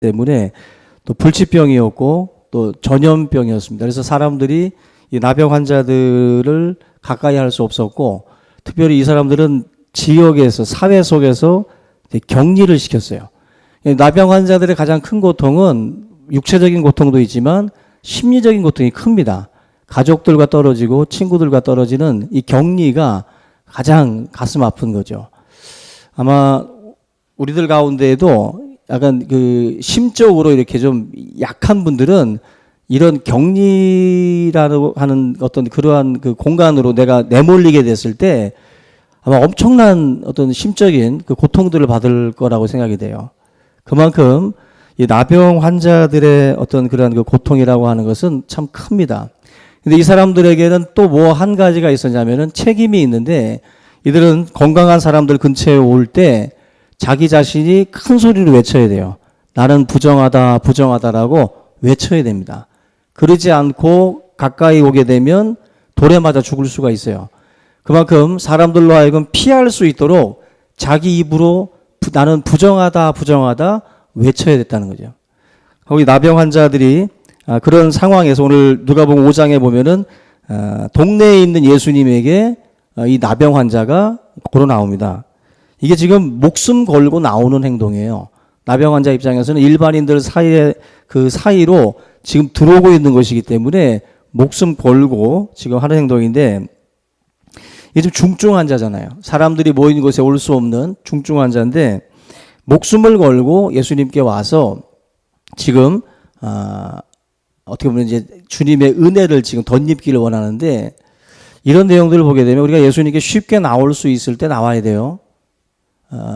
때문에 또 불치병이었고 또 전염병이었습니다. 그래서 사람들이 이 나병 환자들을 가까이 할 수 없었고, 특별히 이 사람들은 지역에서, 사회 속에서 격리를 시켰어요. 나병 환자들의 가장 큰 고통은 육체적인 고통도 있지만 심리적인 고통이 큽니다. 가족들과 떨어지고 친구들과 떨어지는 이 격리가 가장 가슴 아픈 거죠. 아마 우리들 가운데에도 약간 그 심적으로 이렇게 좀 약한 분들은 이런 격리라고 하는 어떤 그러한 그 공간으로 내가 내몰리게 됐을 때 아마 엄청난 어떤 심적인 그 고통들을 받을 거라고 생각이 돼요. 그만큼 이 나병 환자들의 어떤 그런 그 고통이라고 하는 것은 참 큽니다. 근데 이 사람들에게는 또 뭐 한 가지가 있었냐면은 책임이 있는데, 이들은 건강한 사람들 근처에 올 때 자기 자신이 큰 소리로 외쳐야 돼요. 나는 부정하다, 부정하다라고 외쳐야 됩니다. 그러지 않고 가까이 오게 되면 돌에 맞아 죽을 수가 있어요. 그만큼 사람들로 하여금 피할 수 있도록 자기 입으로 나는 부정하다, 부정하다 외쳐야 됐다는 거죠. 거기 나병 환자들이 그런 상황에서 오늘 누가복음 5장에 보면은 동네에 있는 예수님에게 이 나병 환자가 걸어 나옵니다. 이게 지금 목숨 걸고 나오는 행동이에요. 나병 환자 입장에서는 일반인들 사이에 그 사이로 지금 들어오고 있는 것이기 때문에 목숨 걸고 지금 하는 행동인데, 이게 지금 중증 환자잖아요. 사람들이 모인 곳에 올 수 없는 중증 환자인데 목숨을 걸고 예수님께 와서 지금 어떻게 보면 이제 주님의 은혜를 지금 덧입기를 원하는데, 이런 내용들을 보게 되면 우리가 예수님께 쉽게 나올 수 있을 때 나와야 돼요.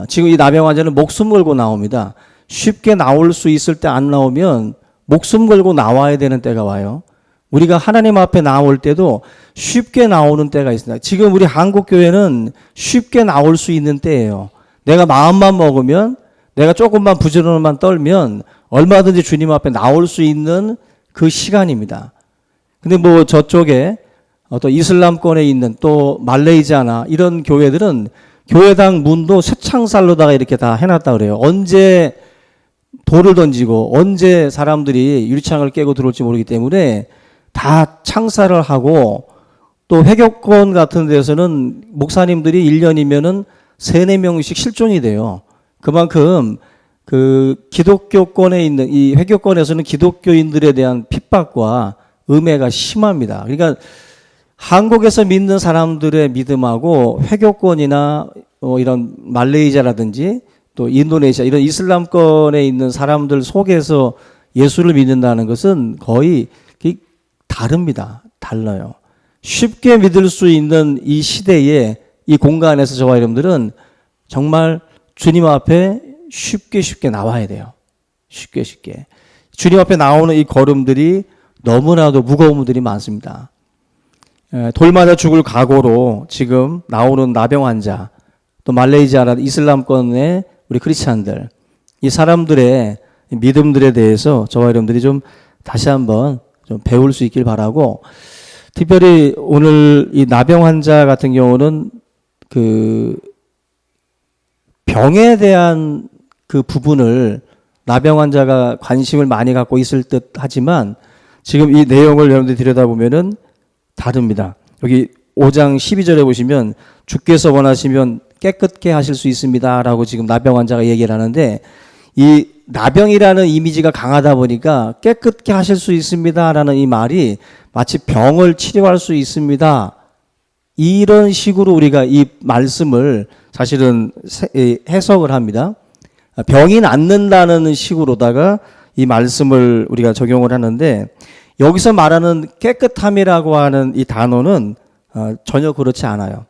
지금 이 나병 환자는 목숨 걸고 나옵니다. 쉽게 나올 수 있을 때 안 나오면 목숨 걸고 나와야 되는 때가 와요. 우리가 하나님 앞에 나올 때도 쉽게 나오는 때가 있습니다. 지금 우리 한국교회는 쉽게 나올 수 있는 때예요. 내가 마음만 먹으면, 내가 조금만 부지런만 떨면 얼마든지 주님 앞에 나올 수 있는 그 시간입니다. 근데 뭐 저쪽에 또 이슬람권에 있는 또 말레이시아나 이런 교회들은 교회당 문도 쇠창살로다가 이렇게 다 해놨다 그래요. 언제 돌을 던지고 언제 사람들이 유리창을 깨고 들어올지 모르기 때문에 다 창살을 하고, 또 회교권 같은 데서는 목사님들이 1년이면은 3, 4명씩 실종이 돼요. 그만큼 그 기독교권에 있는 이 회교권에서는 기독교인들에 대한 핍박과 음해가 심합니다. 그러니까 한국에서 믿는 사람들의 믿음하고 회교권이나 이런 말레이시아라든지 또 인도네시아 이런 이슬람권에 있는 사람들 속에서 예수를 믿는다는 것은 거의 다릅니다. 달라요. 쉽게 믿을 수 있는 이 시대에 이 공간에서 저와 여러분들은 정말 주님 앞에 쉽게 나와야 돼요. 쉽게. 주님 앞에 나오는 이 걸음들이 너무나도 무거운 분들이 많습니다. 돌 맞아 죽을 각오로 지금 나오는 나병 환자, 또 말레이시아나 이슬람권의 우리 크리스찬들, 이 사람들의 믿음들에 대해서 저와 여러분들이 좀 다시 한번 좀 배울 수 있길 바라고, 특별히 오늘 이 나병 환자 같은 경우는 그 병에 대한 그 부분을 나병 환자가 관심을 많이 갖고 있을 듯 하지만 지금 이 내용을 여러분들이 들여다보면은 다릅니다. 여기 5장 12절에 보시면 주께서 원하시면 깨끗게 하실 수 있습니다 라고 지금 나병 환자가 얘기를 하는데, 이 나병이라는 이미지가 강하다 보니까 깨끗게 하실 수 있습니다 라는 이 말이 마치 병을 치료할 수 있습니다, 이런 식으로 우리가 이 말씀을 사실은 해석을 합니다. 병이 낫는다는 식으로다가 이 말씀을 우리가 적용을 하는데, 여기서 말하는 깨끗함이라고 하는 이 단어는 전혀 그렇지 않아요.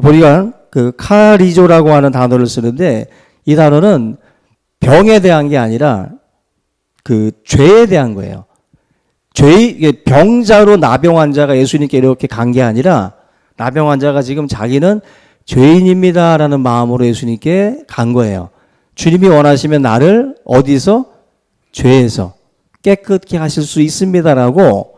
보니까 그 카리조라고 하는 단어를 쓰는데, 이 단어는 병에 대한 게 아니라 그 죄에 대한 거예요. 병자로 나병 환자가 예수님께 이렇게 간 게 아니라 나병 환자가 지금 자기는 죄인입니다라는 마음으로 예수님께 간 거예요. 주님이 원하시면 나를 어디서? 죄에서 깨끗게 하실 수 있습니다라고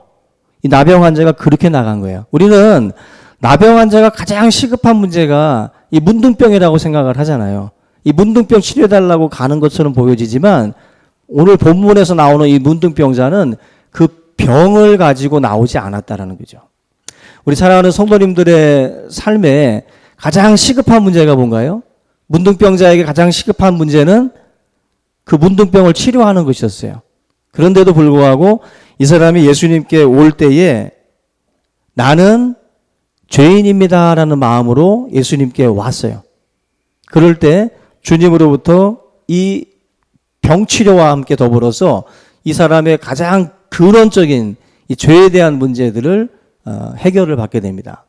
이 나병 환자가 그렇게 나간 거예요. 우리는 나병 환자가 가장 시급한 문제가 이 문둥병이라고 생각을 하잖아요. 이 문둥병 치료해달라고 가는 것처럼 보여지지만 오늘 본문에서 나오는 이 문둥병자는 그 병을 가지고 나오지 않았다라는 거죠. 우리 사랑하는 성도님들의 삶에 가장 시급한 문제가 뭔가요? 문둥병자에게 가장 시급한 문제는 그 문둥병을 치료하는 것이었어요. 그런데도 불구하고 이 사람이 예수님께 올 때에 나는 죄인입니다라는 마음으로 예수님께 왔어요. 그럴 때 주님으로부터 이 병치료와 함께 더불어서 이 사람의 가장 근원적인 이 죄에 대한 문제들을 해결을 받게 됩니다.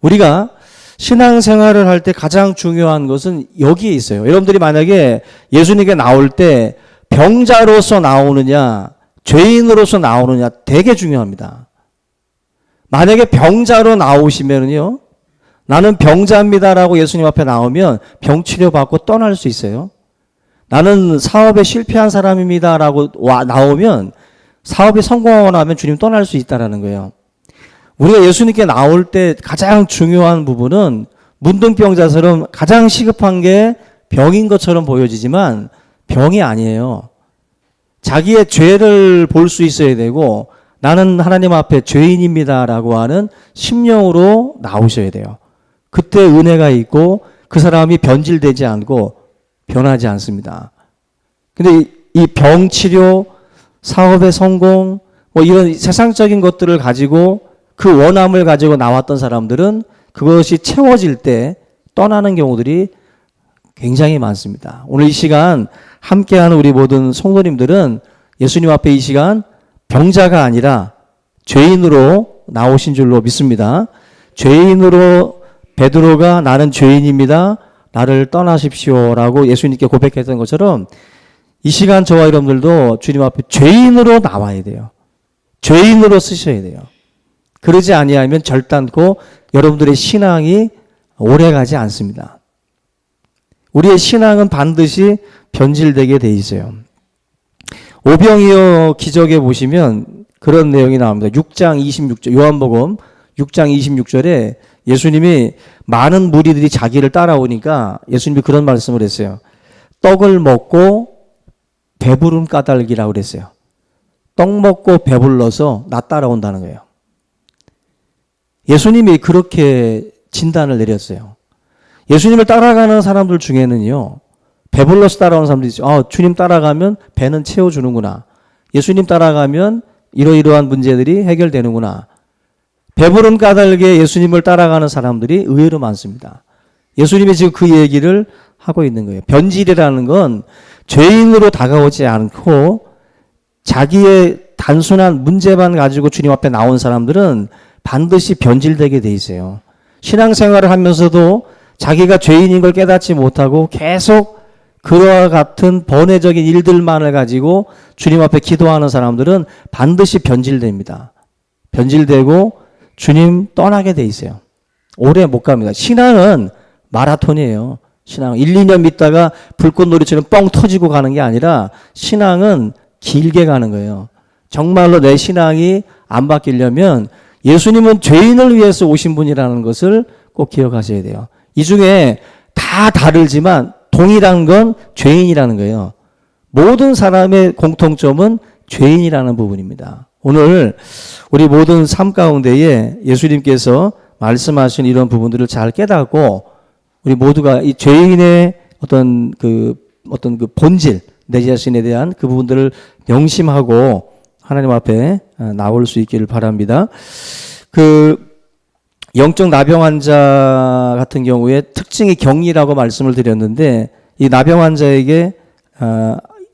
우리가 신앙생활을 할 때 가장 중요한 것은 여기에 있어요. 여러분들이 만약에 예수님께 나올 때 병자로서 나오느냐 죄인으로서 나오느냐 되게 중요합니다. 만약에 병자로 나오시면요, 나는 병자입니다라고 예수님 앞에 나오면 병치료 받고 떠날 수 있어요. 나는 사업에 실패한 사람입니다라고 나오면 사업이 성공하고 나면 주님 떠날 수 있다라는 거예요. 우리가 예수님께 나올 때 가장 중요한 부분은 문둥병자처럼 가장 시급한 게 병인 것처럼 보여지지만 병이 아니에요. 자기의 죄를 볼 수 있어야 되고 나는 하나님 앞에 죄인입니다라고 하는 심령으로 나오셔야 돼요. 그때 은혜가 있고 그 사람이 변질되지 않고 변하지 않습니다. 근데 이 병치료, 사업의 성공, 뭐 이런 세상적인 것들을 가지고 그 원함을 가지고 나왔던 사람들은 그것이 채워질 때 떠나는 경우들이 굉장히 많습니다. 오늘 이 시간 함께하는 우리 모든 성도님들은 예수님 앞에 이 시간 병자가 아니라 죄인으로 나오신 줄로 믿습니다. 죄인으로 베드로가 나는 죄인입니다. 나를 떠나십시오라고 예수님께 고백했던 것처럼 이 시간 저와 여러분들도 주님 앞에 죄인으로 나와야 돼요. 죄인으로 쓰셔야 돼요. 그러지 아니하면 결단코 여러분들의 신앙이 오래가지 않습니다. 우리의 신앙은 반드시 변질되게 돼 있어요. 오병이어 기적에 보시면 그런 내용이 나옵니다. 6장 26절, 요한복음 6장 26절에 예수님이 많은 무리들이 자기를 따라오니까 예수님이 그런 말씀을 했어요. 떡을 먹고 배부름 까닭이라고 그랬어요. 떡 먹고 배불러서 나 따라온다는 거예요. 예수님이 그렇게 진단을 내렸어요. 예수님을 따라가는 사람들 중에는요, 배불러서 따라오는 사람들이 있어요. 주님 따라가면 배는 채워주는구나. 예수님 따라가면 이러이러한 문제들이 해결되는구나. 배부름 까닭에 예수님을 따라가는 사람들이 의외로 많습니다. 예수님이 지금 그 얘기를 하고 있는 거예요. 변질이라는 건 죄인으로 다가오지 않고 자기의 단순한 문제만 가지고 주님 앞에 나온 사람들은 반드시 변질되게 돼 있어요. 신앙생활을 하면서도 자기가 죄인인 걸 깨닫지 못하고 계속 그와 같은 번외적인 일들만을 가지고 주님 앞에 기도하는 사람들은 반드시 변질됩니다. 변질되고 주님 떠나게 돼 있어요. 오래 못 갑니다. 신앙은 마라톤이에요. 신앙은 1, 2년 믿다가 불꽃놀이처럼 뻥 터지고 가는 게 아니라 신앙은 길게 가는 거예요. 정말로 내 신앙이 안 바뀌려면 예수님은 죄인을 위해서 오신 분이라는 것을 꼭 기억하셔야 돼요. 이 중에 다 다르지만 동일한 건 죄인이라는 거예요. 모든 사람의 공통점은 죄인이라는 부분입니다. 오늘 우리 모든 삶 가운데에 예수님께서 말씀하신 이런 부분들을 잘 깨닫고 우리 모두가 이 죄인의 어떤 그 본질, 내 자신에 대한 그 부분들을 명심하고 하나님 앞에 나올 수 있기를 바랍니다. 그 영적 나병 환자 같은 경우에 특징이 격리라고 말씀을 드렸는데 이 나병 환자에게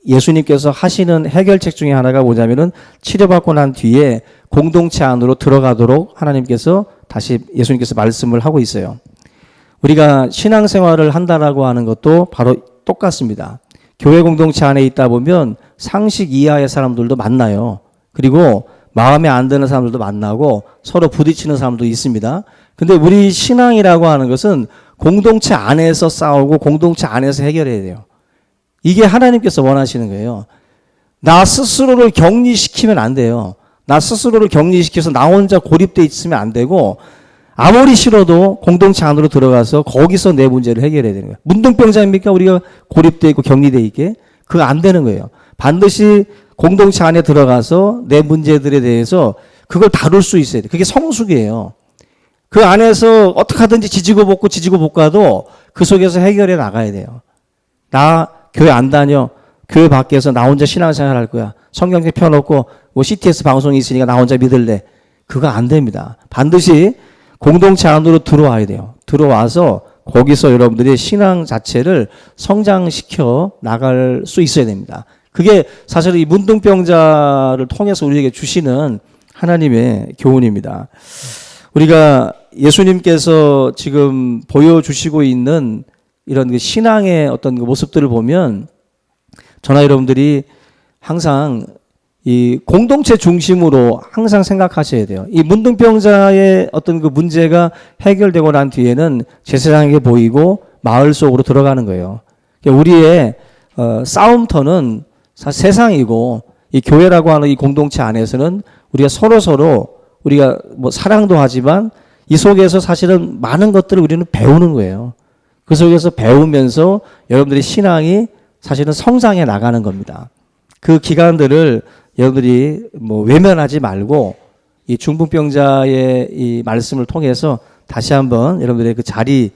예수님께서 하시는 해결책 중에 하나가 뭐냐면은 치료받고 난 뒤에 공동체 안으로 들어가도록 하나님께서 다시 예수님께서 말씀을 하고 있어요. 우리가 신앙생활을 한다라고 하는 것도 바로 똑같습니다. 교회 공동체 안에 있다 보면 상식 이하의 사람들도 만나요. 그리고 마음에 안 드는 사람들도 만나고 서로 부딪히는 사람도 있습니다. 근데 우리 신앙이라고 하는 것은 공동체 안에서 싸우고 공동체 안에서 해결해야 돼요. 이게 하나님께서 원하시는 거예요. 나 스스로를 격리시키면 안 돼요. 나 스스로를 격리시켜서 나 혼자 고립되어 있으면 안 되고 아무리 싫어도 공동체 안으로 들어가서 거기서 내 문제를 해결해야 되는 거예요. 문둥병자입니까? 우리가 고립되어 있고 격리되어 있게? 그거 안 되는 거예요. 반드시 공동체 안에 들어가서 내 문제들에 대해서 그걸 다룰 수 있어야 돼. 그게 성숙이에요. 그 안에서 어떻게 하든지 지지고 볶아도 그 속에서 해결해 나가야 돼요. 나 교회 안 다녀. 교회 밖에서 나 혼자 신앙생활 할 거야. 성경책 펴놓고 뭐 CTS 방송이 있으니까 나 혼자 믿을래. 그거 안 됩니다. 반드시 공동체 안으로 들어와야 돼요. 들어와서 거기서 여러분들이 신앙 자체를 성장시켜 나갈 수 있어야 됩니다. 그게 사실 이 문둥병자를 통해서 우리에게 주시는 하나님의 교훈입니다. 우리가 예수님께서 지금 보여주시고 있는 이런 그 신앙의 어떤 그 모습들을 보면 저나 여러분들이 항상 이 공동체 중심으로 항상 생각하셔야 돼요. 이 문둥병자의 어떤 그 문제가 해결되고 난 뒤에는 제사장에게 보이고 마을 속으로 들어가는 거예요. 우리의 싸움터는 세상이고 이 교회라고 하는 이 공동체 안에서는 우리가 서로 우리가 뭐 사랑도 하지만 이 속에서 사실은 많은 것들을 우리는 배우는 거예요. 그 속에서 배우면서 여러분들의 신앙이 사실은 성장해 나가는 겁니다. 그 기간들을 여러분들이 뭐 외면하지 말고 이 중풍병자의 이 말씀을 통해서 다시 한번 여러분들의 그 자리,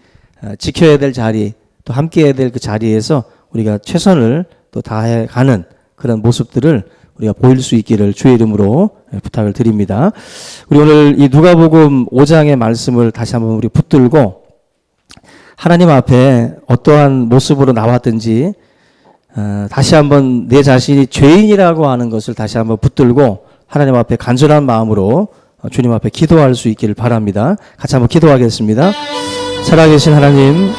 지켜야 될 자리, 또 함께 해야 될 그 자리에서 우리가 최선을 또 다해 가는 그런 모습들을 우리가 보일 수 있기를 주의 이름으로 부탁을 드립니다. 우리 오늘 이 누가복음 5장의 말씀을 다시 한번 우리 붙들고 하나님 앞에 어떠한 모습으로 나왔든지 다시 한번 내 자신이 죄인이라고 하는 것을 다시 한번 붙들고 하나님 앞에 간절한 마음으로 주님 앞에 기도할 수 있기를 바랍니다. 같이 한번 기도하겠습니다. 살아계신 하나님,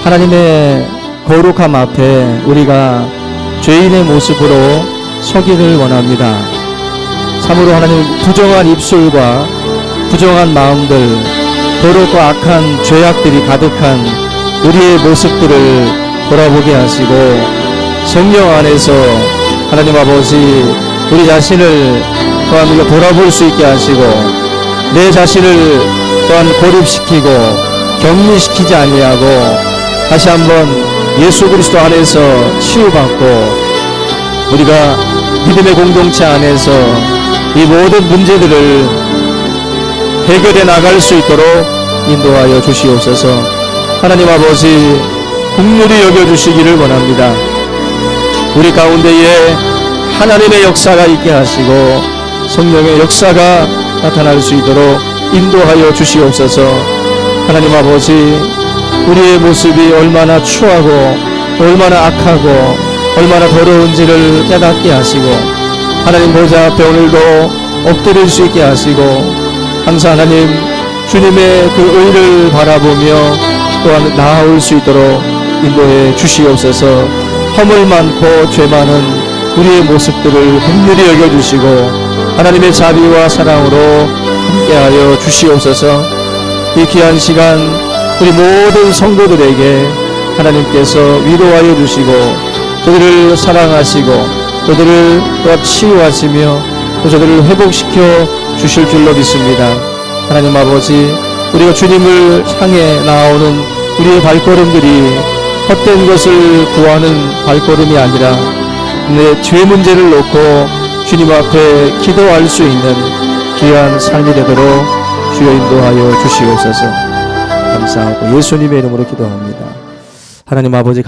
하나님의 거룩함 앞에 우리가 죄인의 모습으로 서기를 원합니다. 참으로 하나님 부정한 입술과 부정한 마음들, 더럽고 악한 죄악들이 가득한 우리의 모습들을 돌아보게 하시고 성령 안에서 하나님 아버지 우리 자신을 또한 우리가 돌아볼 수 있게 하시고 내 자신을 또한 고립시키고 격리시키지 아니하고 다시 한번 예수 그리스도 안에서 치유받고 우리가 믿음의 공동체 안에서 이 모든 문제들을 해결해 나갈 수 있도록 인도하여 주시옵소서. 하나님 아버지 긍휼히 여겨주시기를 원합니다. 우리 가운데에 하나님의 역사가 있게 하시고 성령의 역사가 나타날 수 있도록 인도하여 주시옵소서. 하나님 아버지 우리의 모습이 얼마나 추하고 얼마나 악하고 얼마나 더러운지를 깨닫게 하시고 하나님 보좌 앞에 오늘도 엎드릴 수 있게 하시고 항상 하나님 주님의 그 의를 바라보며 또한 나아올 수 있도록 인도해 주시옵소서. 허물 많고 죄 많은 우리의 모습들을 긍휼히 여겨주시고 하나님의 자비와 사랑으로 함께하여 주시옵소서. 이 귀한 시간 우리 모든 성도들에게 하나님께서 위로하여 주시고 저들을 사랑하시고 저들을 또한 치유하시며 또 저들을 회복시켜 주실 줄로 믿습니다. 하나님 아버지 우리가 주님을 향해 나아오는 우리의 발걸음들이 헛된 것을 구하는 발걸음이 아니라 내 죄 문제를 놓고 주님 앞에 기도할 수 있는 귀한 삶이 되도록 주여 인도하여 주시옵소서. 감사하고 예수님의 이름으로 기도합니다. 하나님 아버지